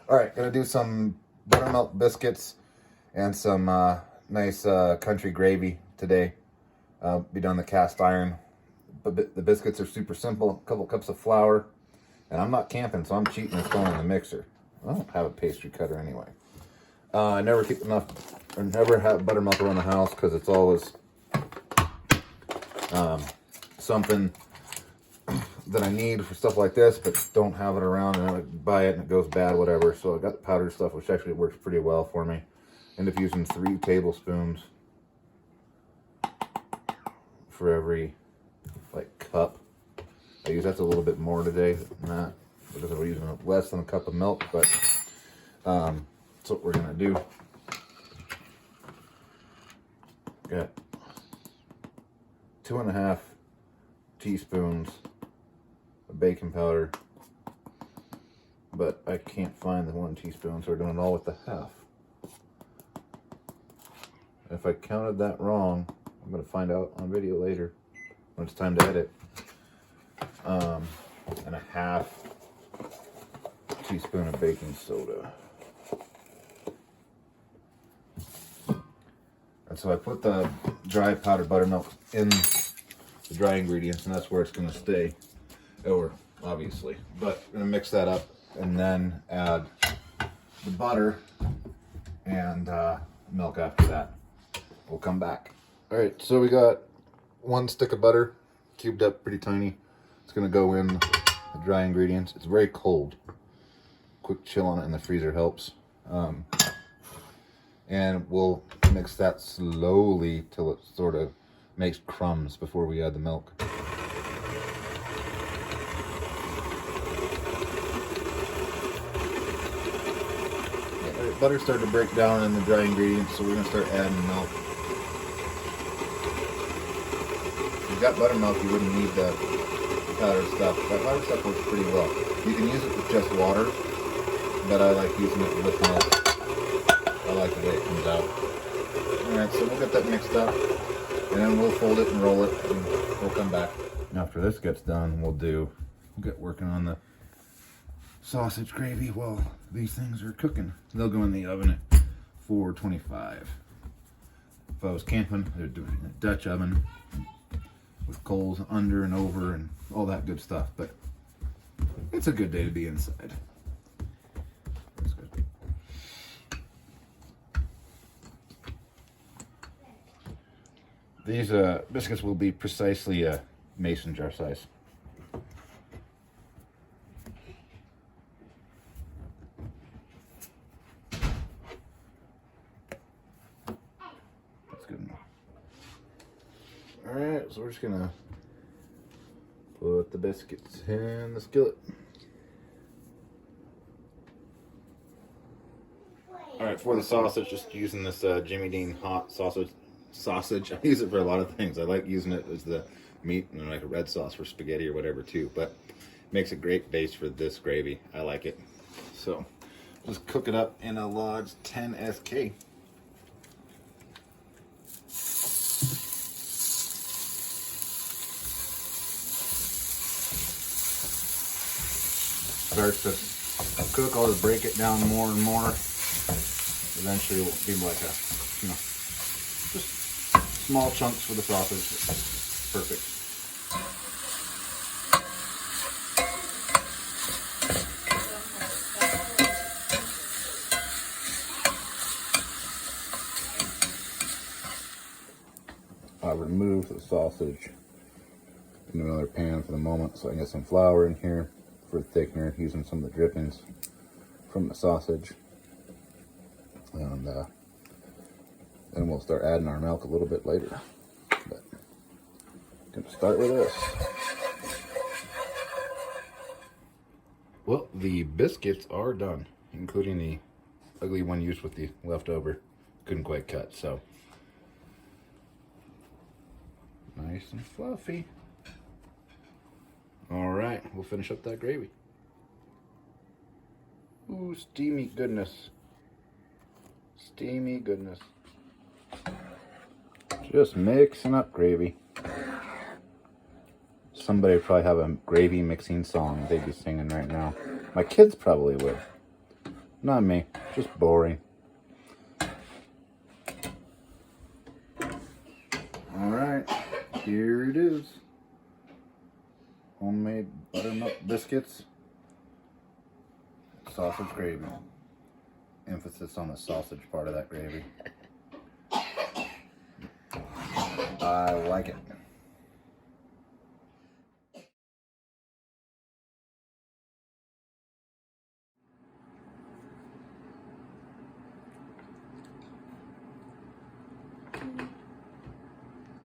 All right, gonna do some buttermilk biscuits and some nice country gravy today. Be done the cast iron. But the biscuits are super simple. A couple cups of flour, and I'm not camping, so I'm cheating and throwing in the mixer. I don't have a pastry cutter anyway. I never keep enough, or never have buttermilk around the house because it's always something that I need for stuff like this, but don't have it around, and I buy it and it goes bad, whatever. So I got the powdered stuff, which actually works pretty well for me. End up using 3 tablespoons for every cup. That's a little bit more today than that because we're using less than a cup of milk, but that's what we're gonna do. Got 2.5 teaspoons of baking powder, but I can't find the 1 teaspoon, so we're doing it all with the half. If I counted that wrong, I'm gonna find out on video later when it's time to edit. And a 1/2 teaspoon of baking soda. And so I put the dry powdered buttermilk in the dry ingredients, and that's where it's going to stay. Or obviously, but I'm going to mix that up and then add the butter and milk after that. We'll come back. All right, so we got 1 stick of butter, cubed up pretty tiny. It's going to go in the dry ingredients. It's very cold. Quick chill on it in the freezer helps. And we'll mix that slowly till it sort of makes crumbs before we add the milk. Yeah, butter started to break down in the dry ingredients, so we're going to start adding milk. If you've got buttermilk, you wouldn't need the powdered stuff. That powdered stuff works pretty well. You can use it with just water, but I like using it with milk. I like the way it comes out. Alright, so we'll get that mixed up, and then we'll fold it and roll it, and we'll come back. After this gets done, we'll get working on the sausage gravy while these things are cooking. They'll go in the oven at 425. If I was camping, I'd do it in a Dutch oven with coals under and over and all that good stuff, but it's a good day to be inside. That's good. These biscuits will be precisely a mason jar size. That's good enough. Alright, so we're just gonna put the biscuits in the skillet. Alright, for the sausage, just using this Jimmy Dean hot sausage. I use it for a lot of things. I like using it as the meat and like a red sauce for spaghetti or whatever too, but it makes a great base for this gravy. I like it. So just cook it up in a large 10 SK. Starts to cook, I'll just break it down more and more. Eventually it will be like a, just small chunks for the sausage. Perfect. I'll remove the sausage in another pan for the moment so I can get some flour in here for thickener, using some of the drippings from the sausage. And then we'll start adding our milk a little bit later. But I'm gonna start with this. Well, the biscuits are done, including the ugly one used with the leftover. Couldn't quite cut, so nice and fluffy. All right, we'll finish up that gravy. Ooh, steamy goodness. Steamy goodness. Just mixing up gravy. Somebody would probably have a gravy mixing song they'd be singing right now. My kids probably would. Not me, just boring. Alright, here it is. Homemade buttermilk biscuits. Sausage gravy. Emphasis on the sausage part of that gravy. I like it.